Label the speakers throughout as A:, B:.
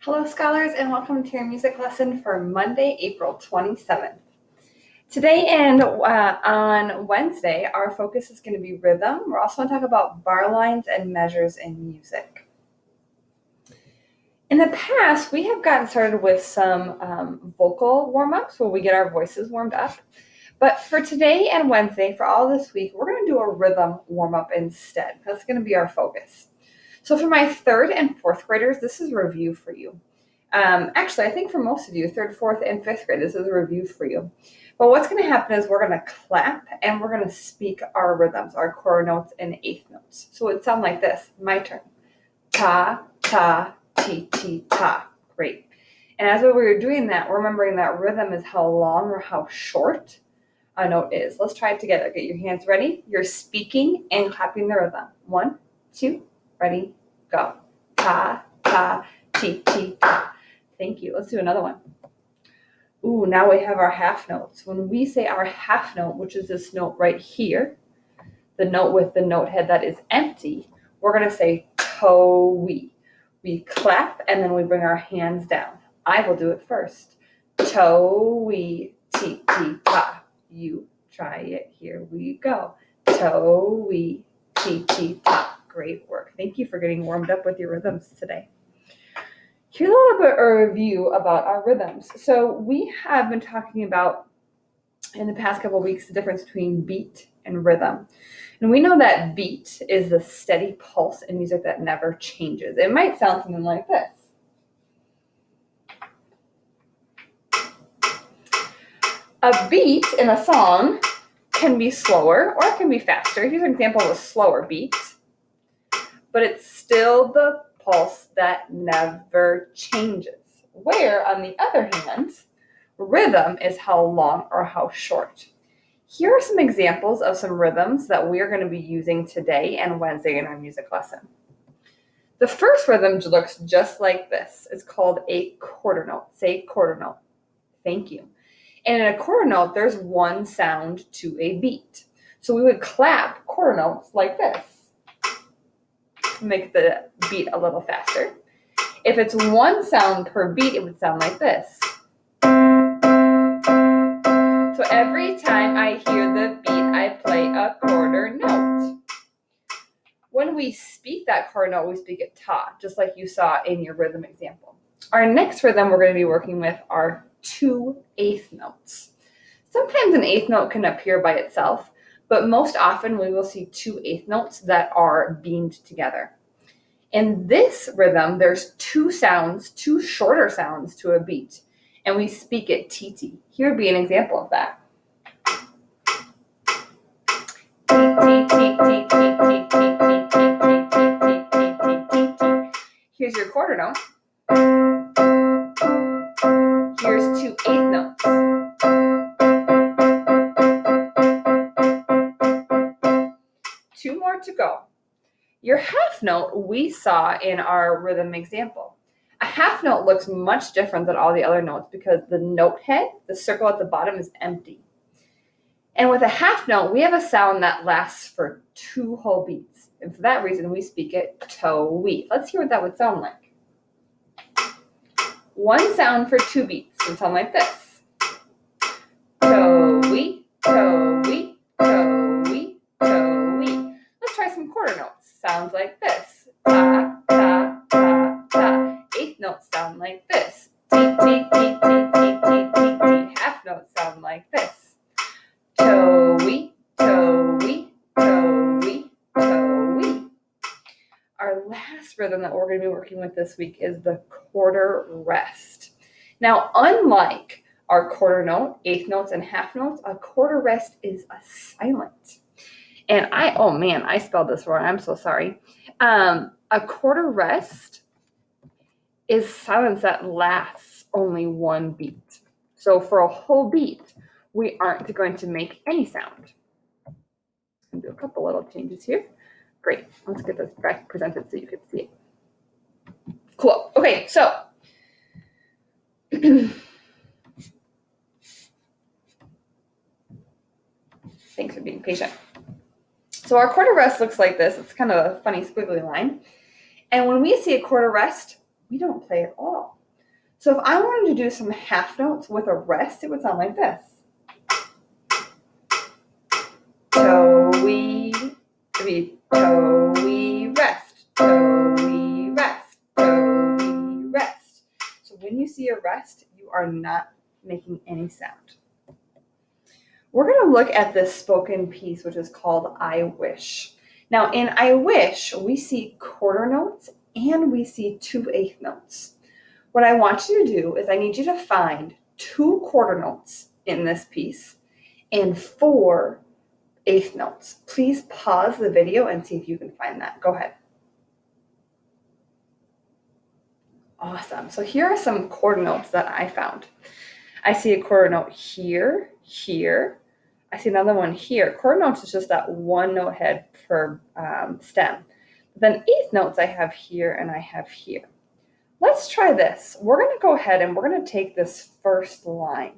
A: Hello, scholars, and welcome to your music lesson for Monday, April 27th. Today and on Wednesday, our focus is going to be rhythm. We're also going to talk about bar lines and measures in music. In the past, we have gotten started with some vocal warm-ups where we get our voices warmed up. But for today and Wednesday, for all this week, we're going to do a rhythm warm-up instead. That's going to be our focus. So for my 3rd and 4th graders, this is a review for you. Actually, I think for most of you, 3rd, 4th, and 5th grade, this is a review for you. But what's going to happen is we're going to clap and we're going to speak our rhythms, our quarter notes and eighth notes. So it would sound like this. My turn. Ta, ta, ti, ti, ta. Great. And as we were doing that, we're remembering that rhythm is how long or how short a note is. Let's try it together. Get your hands ready. You're speaking and clapping the rhythm. 1, 2, ready, go. Ta, ta, ti, ti, ta. Thank you. Let's do another one. Ooh, now we have our half notes. When we say our half note, which is this note right here, the note with the note head that is empty, we're going to say toe-wee. We clap and then we bring our hands down. I will do it first. Toe-wee, ti, ti, ta. You try it. Here we go. Toe-wee, ti, ti, ta. Great work. Thank you for getting warmed up with your rhythms today. Here's a little bit of a review about our rhythms. So we have been talking about in the past couple of weeks the difference between beat and rhythm. And we know that beat is the steady pulse in music that never changes. It might sound something like this. A beat in a song can be slower or it can be faster. Here's an example of a slower beat, but it's still the pulse that never changes. Where, on the other hand, rhythm is how long or how short. Here are some examples of some rhythms that we're going to be using today and Wednesday in our music lesson. The first rhythm looks just like this. It's called a quarter note. Say quarter note. Thank you. And in a quarter note, there's one sound to a beat. So we would clap quarter notes like this. Make the beat a little faster. If it's one sound per beat, it would sound like this. So every time I hear the beat, I play a quarter note. When we speak that quarter note, we speak it ta, just like you saw in your rhythm example. Our next rhythm we're going to be working with are 2 eighth notes. Sometimes an eighth note can appear by itself, but most often we will see 2 eighth notes that are beamed together. In this rhythm, there's 2 sounds, 2 shorter sounds to a beat, and we speak it ti-ti. Here would be an example of that. Here's your quarter note. Here's 2 eighth notes. Two more to go. Your half note we saw in our rhythm example. A half note looks much different than all the other notes because the note head, the circle at the bottom, is empty. And with a half note, we have a sound that lasts for 2 whole beats. And for that reason, we speak it toe-wee. Let's hear what that would sound like. One sound for 2 beats. It would sound like this. Toe-wee, toe-wee, toe-wee, toe-wee. Let's try some quarter notes. Sounds like this. Ta, ta, ta, ta. Eighth notes sound like this. Ti, ti, ti, ti, ti, ti, ti, ti. Half notes sound like this. Toe-wee, toe-wee, toe-wee, toe-wee. Our last rhythm that we're going to be working with this week is the quarter rest. Now, unlike our quarter note, eighth notes, and half notes, a quarter rest is a silent. And I spelled this wrong. I'm so sorry. A quarter rest is silence that lasts only 1 beat. So for a whole beat, we aren't going to make any sound. I'll do a couple little changes here. Great. Let's get this back presented so you can see it. Cool. Okay, so thanks for being patient. So our quarter rest looks like this. It's kind of a funny squiggly line. And when we see a quarter rest, we don't play at all. So if I wanted to do some half notes with a rest, it would sound like this. Toe, we rest, toe, we rest, toe, we rest. So when you see a rest, you are not making any sound. We're going to look at this spoken piece, which is called I Wish. Now in I Wish, we see quarter notes and we see 2/8 notes. What I want you to do is I need you to find 2 quarter notes in this piece and 4/8 notes. Please pause the video and see if you can find that. Go ahead. Awesome. So here are some quarter notes that I found. I see a quarter note here, here. I see another one here. Quarter notes is just that one note head per stem. Then 8th notes I have here and I have here. Let's try this. We're going to go ahead and we're going to take this first line.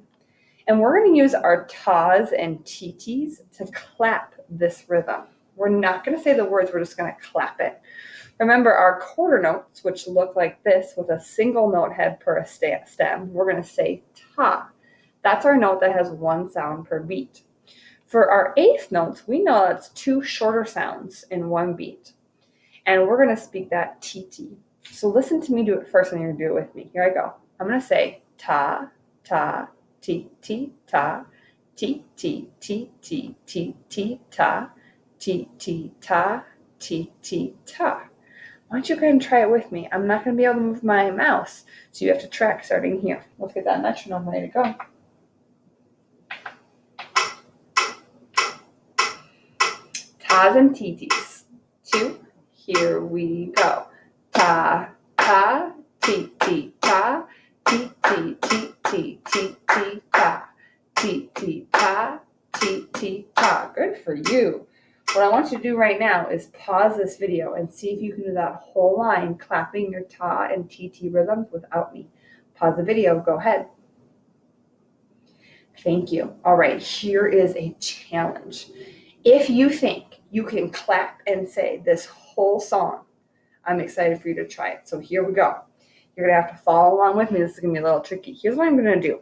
A: And we're going to use our tas and titis to clap this rhythm. We're not going to say the words, we're just going to clap it. Remember our quarter notes, which look like this with a single note head per stem, we're going to say ta. That's our note that has one sound per beat. For our 8th notes, we know that's 2 shorter sounds in one beat. And we're going to speak that titi. So listen to me do it first and you're going to do it with me. Here I go. I'm going to say ta, ta, ti, ti, ta, ti, ti, ti, ti, ti, ti, ta, ti, ti, ta, ti, ti, ta. Why don't you go ahead and try it with me? I'm not going to be able to move my mouse, so you have to track starting here. Let's get that metronome ready to go. Tas and titis. 2. Here we go. Ta, ta, ti, ti, ta, ti, ti, ti, ti, ti, ti, ta, ti, ti, ta, ti, ti, ta. Good for you. What I want you to do right now is pause this video and see if you can do that whole line clapping your ta and tt rhythms without me. Pause the video. Go ahead. Thank you. All right, here is a challenge. If you think you can clap and say this whole song, I'm excited for you to try it. So here we go. You're going to have to follow along with me. This is going to be a little tricky. Here's what I'm going to do.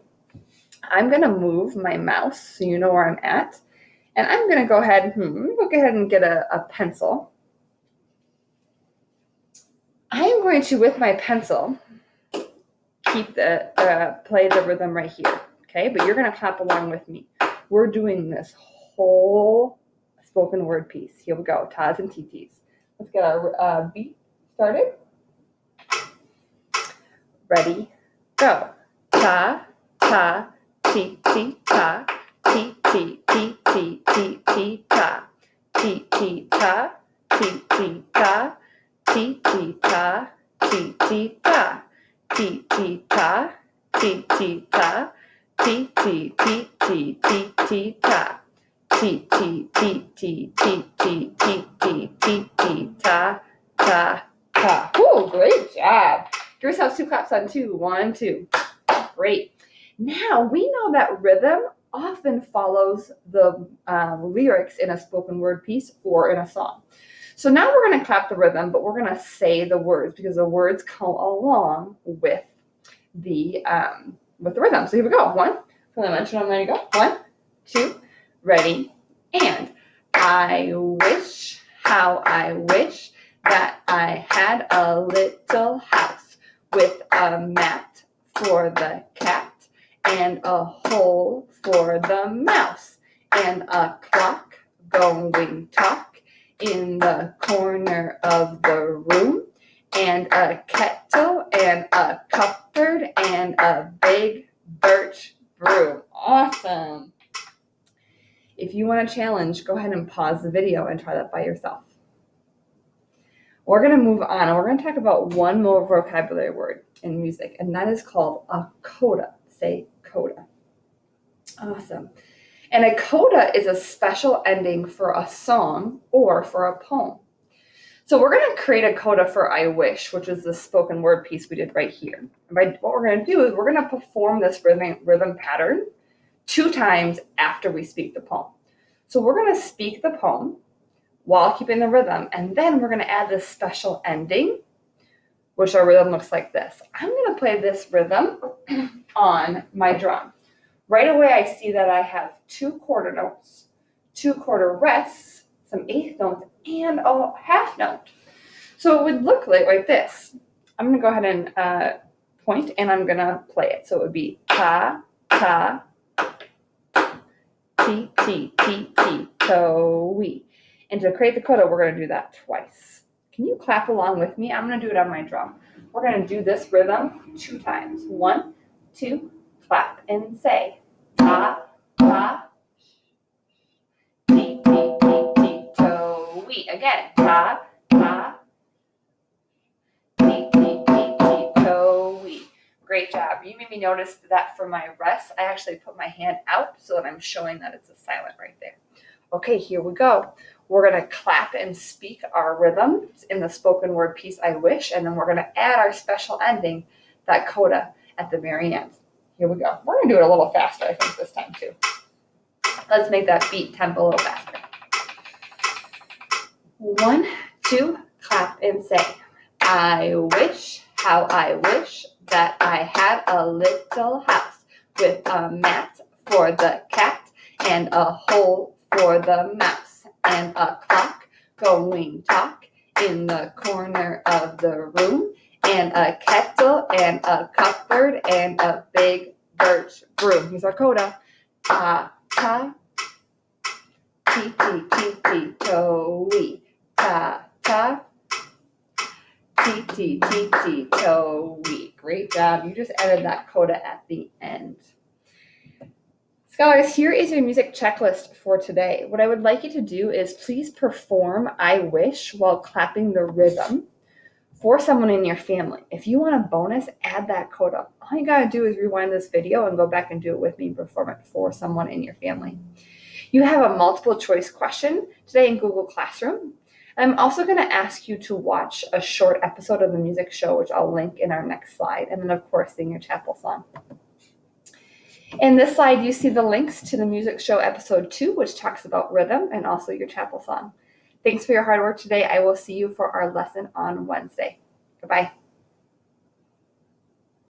A: I'm going to move my mouse so you know where I'm at. And I'm going to go ahead, and get a pencil. I am going to, with my pencil, play the rhythm right here. Okay, but you're going to clap along with me. We're doing this whole spoken word piece. Here we go, tas and titis. Let's get our beat started. Ready, go. Ta, ta, ti, ti, ta. Ti, ti, ti, ti, ti, ti, ta. Ti, ti, ta, ti, ti, ta. Ti, ti, ta, ti, ti, ta. Ti, ti, ta, ti, ti, ta. Ti, ti, ti, ti, ti, ti, ta. Ti, ti, ti, ti, ti, ti, ti, ti, ti, ti, ta, ta, ta. Woo, great job. Give yourself 2 claps on 2. 1, 2. Great. Now we know that rhythm often follows the lyrics in a spoken word piece or in a song. So now we're going to clap the rhythm, but we're going to say the words because the words come along with the rhythm. So here we go. 1, from the metronome, there you go. 1, 2, ready, and I wish, how I wish that I had a little house with a mat for the cat and a hole for the mouse and a clock going talk in the corner of the room and a kettle and a cupboard and a big birch broom. Awesome. If you want a challenge, go ahead and pause the video and try that by yourself. We're going to move on and we're going to talk about one more vocabulary word in music, and that is called a coda. Say coda. Awesome. And a coda is a special ending for a song or for a poem. So we're going to create a coda for I Wish, which is the spoken word piece we did right here. What we're going to do is we're going to perform this rhythm pattern 2 times after we speak the poem. So we're going to speak the poem while keeping the rhythm, and then we're going to add this special ending which our rhythm looks like this. I'm going to play this rhythm on my drum. Right away, I see that I have 2 quarter notes, 2 quarter rests, some eighth notes, and a half note. So it would look like this. I'm going to go ahead and point, and I'm going to play it. So it would be ta, ta, ti, ti, ti, ti, to, we. And to create the coda, we're going to do that twice. Can you clap along with me? I'm going to do it on my drum. We're going to do this rhythm 2 times. 1, 2, clap and say ta, ta, ti, ti, ti, ti, to, we. Again, ta, ta, ti, ti, ti, ti, to, we. Great job. You made me notice that for my rest, I actually put my hand out so that I'm showing that it's a silent right there. Okay, here we go. We're going to clap and speak our rhythm in the spoken word piece, I wish, and then we're going to add our special ending, that coda, at the very end. Here we go. We're going to do it a little faster, I think, this time, too. Let's make that beat tempo a little faster. 1, 2, clap and say, I wish, how I wish that I had a little house with a mat for the cat and a hole for the mouse and a clock going talk in the corner of the room and a kettle and a cupboard and a big birch broom. Here's our coda. Ta, ta, ti, ti, ti, ti, to, we. Ta, ta, ti, ti, ti, ti, to, we. Great job. You just added that coda at the end. Scholars, here is your music checklist for today. What I would like you to do is please perform I Wish while clapping the rhythm for someone in your family. If you want a bonus, add that coda. All you gotta do is rewind this video and go back and do it with me and perform it for someone in your family. You have a multiple choice question today in Google Classroom. I'm also going to ask you to watch a short episode of the music show, which I'll link in our next slide, and then, of course, sing your chapel song. In this slide, you see the links to the music show episode 2, which talks about rhythm, and also your chapel song. Thanks for your hard work today. I will see you for our lesson on Wednesday. Goodbye.